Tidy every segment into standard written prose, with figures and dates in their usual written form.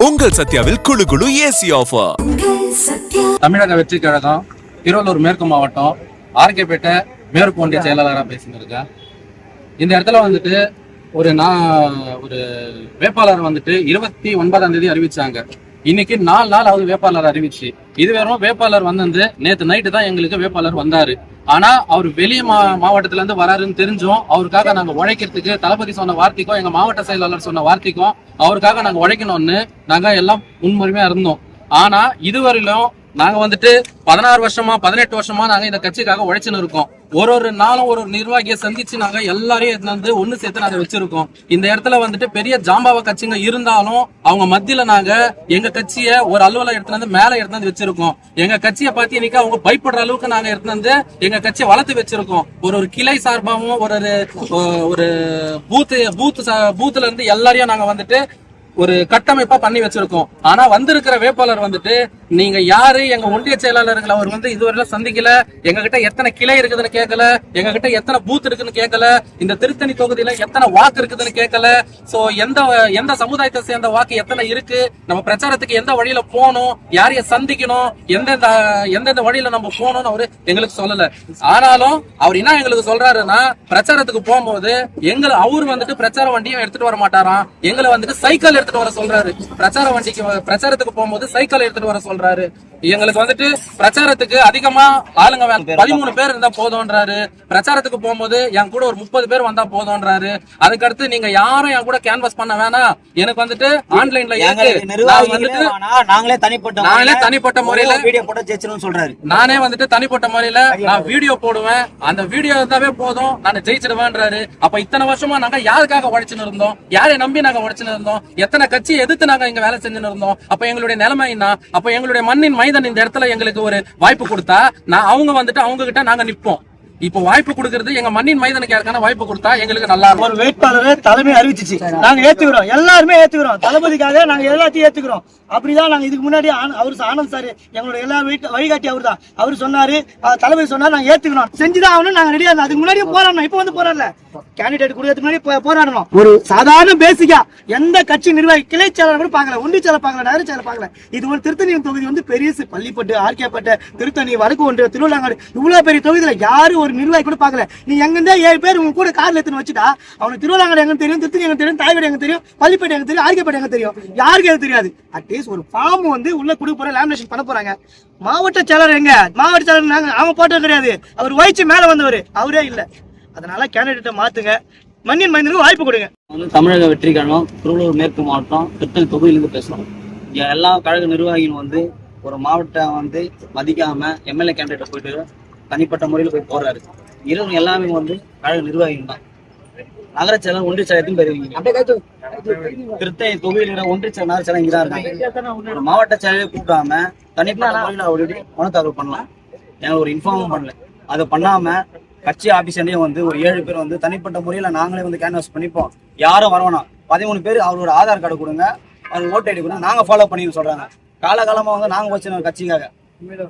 உங்கள் சத்யாவில் குழு குழு ஏசி ஆஃபர். தமிழக வெற்றி கழகம் திருவள்ளூர் மேற்கு மாவட்டம் ஆர்கேபேட்டை மேற்கு ஒன்றிய செயலாளராக பேசிட்டு இருக்கேன். இந்த இடத்துல வந்துட்டு ஒரு வேட்பாளர் வந்துட்டு 29ஆம் தேதி அறிவிச்சாங்க. இன்னைக்கு 4 நாள் ஆகுது வேட்பாளர் அறிவிச்சு. இது வெறும் வேட்பாளர் வந்து நேற்று நைட்டு தான் எங்களுக்கு வேட்பாளர் வந்தாரு. ஆனா அவர் வெளிய மாவட்டத்துல இருந்து வராருன்னு தெரிஞ்சோம். அவருக்காக நாங்க உழைக்கிறதுக்கு தளபதி சொன்ன வார்த்தைக்கும் எங்க மாவட்ட செயலாளர் சொன்ன வார்த்தைக்கும் அவருக்காக நாங்க உழைக்கணும்னு நாங்க எல்லாம் முன்மொழிமையா இருந்தோம். ஆனா இதுவரையிலும் நாங்க வந்துட்டு 16 வருஷமா 18 வருஷமா நாங்க இந்த கட்சிக்காக உழைச்சுன்னு இருக்கோம். ஒரு நாளும் ஒரு நிர்வாகியை சந்திச்சு நாங்க எல்லாரையும் வந்து ஒண்ணு சேர்த்து நாங்க வச்சிருக்கோம். இந்த இடத்துல வந்துட்டு பெரிய ஜாம்பாவ கட்சிங்க இருந்தாலும் அவங்க மத்தியில நாங்க எங்க கட்சியை ஒரு அலுவலக இடத்துல இருந்து மேல எடுத்து வந்து வச்சிருக்கோம். எங்க கட்சியை பார்த்து இன்னைக்கு அவங்க பயப்படுற அளவுக்கு நாங்க எடுத்து வந்து எங்க கட்சியை வளர்த்து வச்சிருக்கோம். ஒரு கிளை சார்பாகவும் ஒரு பூத்துல இருந்து எல்லாரையும் நாங்க வந்துட்டு ஒரு கட்டமைப்பா பண்ணி வச்சிருக்கோம். ஆனா வந்திருக்கிற வேட்பாளர் வந்துட்டு நீங்க யாரு, எங்க ஒன்றிய செயலாளர்கள் அவர் வந்து இதுவரையில சந்திக்கல, எங்க கிட்ட எத்தனை கிளை இருக்குதுன்னு கேட்கல, எங்க கிட்ட எத்தனை பூத் இருக்குன்னு கேட்கல, இந்த திருத்தணி தொகுதியில எத்தனை வாக்கு இருக்குதுன்னு கேட்கல. சோ எந்த சமுதாயத்தை சேர்ந்த வாக்கு எத்தனை இருக்கு, நம்ம பிரச்சாரத்துக்கு எந்த வழியில போகணும், யாரைய சந்திக்கணும், எந்தெந்த வழியில நம்ம போகணும்னு அவரு எங்களுக்கு சொல்லல. ஆனாலும் அவர் என்ன எங்களுக்கு சொல்றாருன்னா, பிரச்சாரத்துக்கு போகும்போது அவரு வந்துட்டு பிரச்சார வண்டியும் எடுத்துட்டு வர மாட்டாராம், எங்களை வந்துட்டு சைக்கிள் எடுத்துட்டு வர சொல்றாரு. பிரச்சாரத்துக்கு போகும்போது சைக்கிள் எடுத்துட்டு வர சொல்றாரு. எங்களுக்கு வந்துட்டு பிரச்சாரத்துக்கு அதிகமா ஆளுங்க 13 பேர் இருந்தா போதும்ன்றாரு. பிரச்சாரத்துக்கு போகும்போது என் கூட ஒரு 30 பேர் வந்தா போதும்ன்றாரு. அதுக்கடுத்து நீங்க யாரும் என் கூட கேன்வாஸ் பண்ண வேணாம், எனக்கு வந்துட்டு ஆன்லைன்ல நானே தனிப்பட்ட முறையில வீடியோ போட ஜெயிச்சிருன்னு சொல்றாரு. நானே வந்துட்டு தனிப்பட்ட முறையில நான் வீடியோ போடுவேன், அந்த வீடியோ இருந்தாவே போதும் நான் ஜெயிச்சிடுவேன்றாரு. அப்ப இத்தனை வருஷமா நாங்க யாருக்காக உழைச்சுன்னு இருந்தோம், யாரை நம்பி நாங்க உழைச்சுன்னு இருந்தோம், எத்தனை கட்சியை எதிர்த்து நாங்க இங்க வேலை செஞ்சுன்னு இருந்தோம். அப்ப எங்களுடைய நிலைமை என்ன, அப்ப எங்களுடைய மண்ணின் மைதன் இந்த இடத்துல எங்களுக்கு ஒரு வாய்ப்பு கொடுத்தா அவங்க வந்துட்டு அவங்க கிட்ட நாங்க நிப்போம். இப்போ வாய்ப்பு கொடுக்கறது எங்க மண்ணின் மைதானுக்கு யாருக்கான வாய்ப்பு கொடுத்தா எங்களுக்கு நல்லா இருக்கும். ஒரு வேட்பாளர் தலைமை அறிவிச்சிச்சு, நாங்க ஏத்துக்கிறோம், எல்லாருமே ஏத்துக்கிறோம், தளபதிக்காக நாங்க எல்லாத்தையும் ஏத்துக்கிறோம். அப்படிதான் நாங்க இதுக்கு முன்னாடி அவரு ஆனந்த் சார் எங்களோட எல்லா வழிகாட்டி அவர் தான். அவரு சொன்னாரு, தளபதி சொன்னாரு, நாங்க ஏத்துக்கிறோம், செஞ்சுதான் ஆகணும், நாங்க ரெடியா இருந்தோம். அதுக்கு முன்னாடியே போராடணும், இப்ப வந்து போராடல, கேண்டிடேட் கொடுக்கறதுக்கு முன்னாடி போராடணும். ஒரு சாதாரண பேசிக்கா எந்த கட்சி நிர்வாகி கிளை செயலாளர் கூட பாக்கல, ஒன்றிய செயலர் பாக்கல, நகர செயலர் பாக்கல. இது ஒரு திருத்தணி தொகுதி வந்து பெரிய பள்ளிப்பட்டு, ஆர்கேப்பட்டு, திருத்தணி, வடக்கு ஒன்றிய, திருவிழாங்காடு, இவ்வளவு பெரிய தொகுதியில யாரு ஒரு நிர்வாகி கூட பாக்கல. நீ எங்க இருந்தா 7 பேர் உங்க கூட கார்ல எடுத்து வச்சுட்டா அவனுக்கு திருவிழாங்காடு எங்க தெரியும், திருத்தணி எங்க தெரியும், தாய்வாடி எங்க தெரியும், பள்ளிப்பட்டு எங்க தெரியும், ஆர்கேப்பட்டு எங்க தெரியும், யாருக்கு எது தெரியாது. அட்லீஸ்ட் ஒரு ஃபார்ம் வந்து உள்ள கொடுக்க போற, லேமினேஷன் பண்ண போறாங்க. மாவட்ட செயலர் எங்க, மாவட்ட செயலர் அவன் போட்டது கிடையாது, அவர் வயிற்று மேல வந்தவர், அவரே இல்ல. அதனால கேண்டிடேட்டை மாத்துங்க, மண்ணின் மைந்தனுக்கு வாய்ப்பு கொடுங்க. தமிழக வெற்றி கழகம் திருவள்ளூர் மேற்கு மாவட்டம் திருத்தணி தொகுதியிலிருந்து பேசுறோம். இங்க எல்லா கழக நிர்வாகிகளும் வந்து ஒரு மாவட்டம் வந்து மதிக்காம எம்எல்ஏ கேண்டிடேட் போயிட்டு தனிப்பட்ட முறையில் போய் போறாரு. இருவரும் எல்லாமே வந்து கழக நிர்வாகிகள் தான். நகர செயலர், ஒன்றிய செயலத்தையும் பெறுவீங்க. திருத்தணி தொகுதியில் இருக்கிற ஒன்றிய செயலர், நகர செயலர் இங்கதான் இருக்காங்க. மாவட்ட செயலரை கூப்பிடாம தனிப்பட்ட முறையில் அவருடைய மனு தாக்கல் பண்ணலாம். எனக்கு ஒரு இன்ஃபார்மும் பண்ணல. அதை பண்ணாம கட்சி ஆபீஸ்லயே வந்து ஒரு 7 பேர் வந்து தனிப்பட்ட முறையில நாங்களே வந்து கேன்வாஸ் பண்ணிப்போம், யாரும் வரவேணா, 13 பேர் அவரோட ஆதார் கார்டு கொடுங்க, அவர் ஓட்டு ஐடி கொடுங்க, நாங்க ஃபாலோ பண்ணின்னு சொல்றாங்க. காலகாலமா வந்து நாங்க வச்சுருக்கோம் கட்சிக்காக.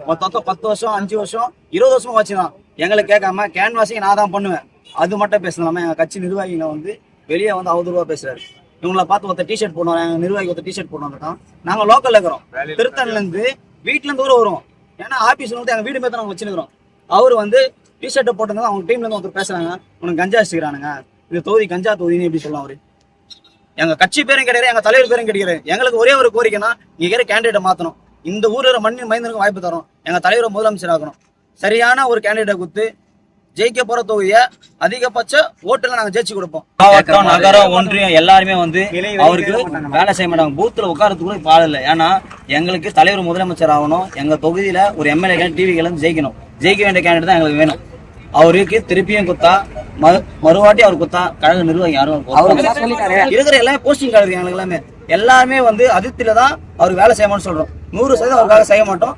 மொத்தம் 10 வருஷம், 5 வருஷம், 20 வருஷமா வச்சுதான் எங்களை கேட்காம கேன்வாஸையும் நான் தான் பண்ணுவேன், அது மட்டும் பேசலாமா. எங்க கட்சி நிர்வாகிகளை வந்து வெளியே வந்து அவதூறுவா பேசுறாரு. இவங்களை பார்த்து ஒருத்தர் டிஷர்ட் போடுவோம், எங்க நிர்வாகி ஒருத்தர் டிஷர்ட் போட்டு வந்துட்டோம். நாங்க லோக்கல்ல இருக்கிறோம், திருத்தணில இருந்து வீட்டுல இருந்து தூரம் வரும். ஏன்னா ஆபீஸ்ல வந்து எங்க வீடு மேல நாங்க வச்சுருக்கிறோம். அவரு வந்து டிஷர்ட்டை போட்டு அவங்க டீம்ல இருந்து ஒருத்தர் பேசுறாங்க, உனக்கு கஞ்சா வச்சுக்கிறானுங்க, இந்த தொகுதி கஞ்சா தொகுதின்னு எப்படி சொல்லலாம். அவரு எங்க கட்சி பேரும் கிடையாது, எங்க தலைவர் பேரும் கிடையாது. எங்களுக்கு ஒரே ஒரு கோரிக்கைன்னா, இங்க கேண்டிடேட்டை மாத்தணும், இந்த ஊர்ல மண்ணின் மைந்தனுக்கு வாய்ப்பு தரும், எங்க தலைவரை முதலமைச்சர் ஆகணும். சரியான ஒரு கேண்டிடேட்டை கொடுத்து ஜெயிக்க போற தொகுதியை அதிகபட்ச ஓட்டுல நாங்க ஜெயிச்சு கொடுப்போம். மாவட்டம், நகரம், ஒன்றியம் எல்லாருமே வந்து அவருக்கு வேலை செய்ய மாட்டாங்க. பூத்துல உட்காரத்துக்கு கூட இப்ப ஆள் இல்லை. ஏன்னா எங்களுக்கு தலைவர் முதலமைச்சர் ஆகணும், எங்க தொகுதியில ஒரு எம்எல்ஏ டிவிகள் ஜெயிக்கணும், ஜெயிக்க வேண்டிய கேண்டிடேட் தான் எங்களுக்கு வேணும். அவருக்கு திருப்பியும் குத்தா மறுவாட்டி அவர் குத்தா கழக நிர்வாகி யாரும் இருக்கிற எல்லாமே போஸ்டிங் கார்டு எங்களுக்கு எல்லாமே வந்து அதிர்த்தில தான் அவர் வேலை செய்யணும்னு சொல்றோம். 100% அவருக்காக செய்ய மாட்டோம்.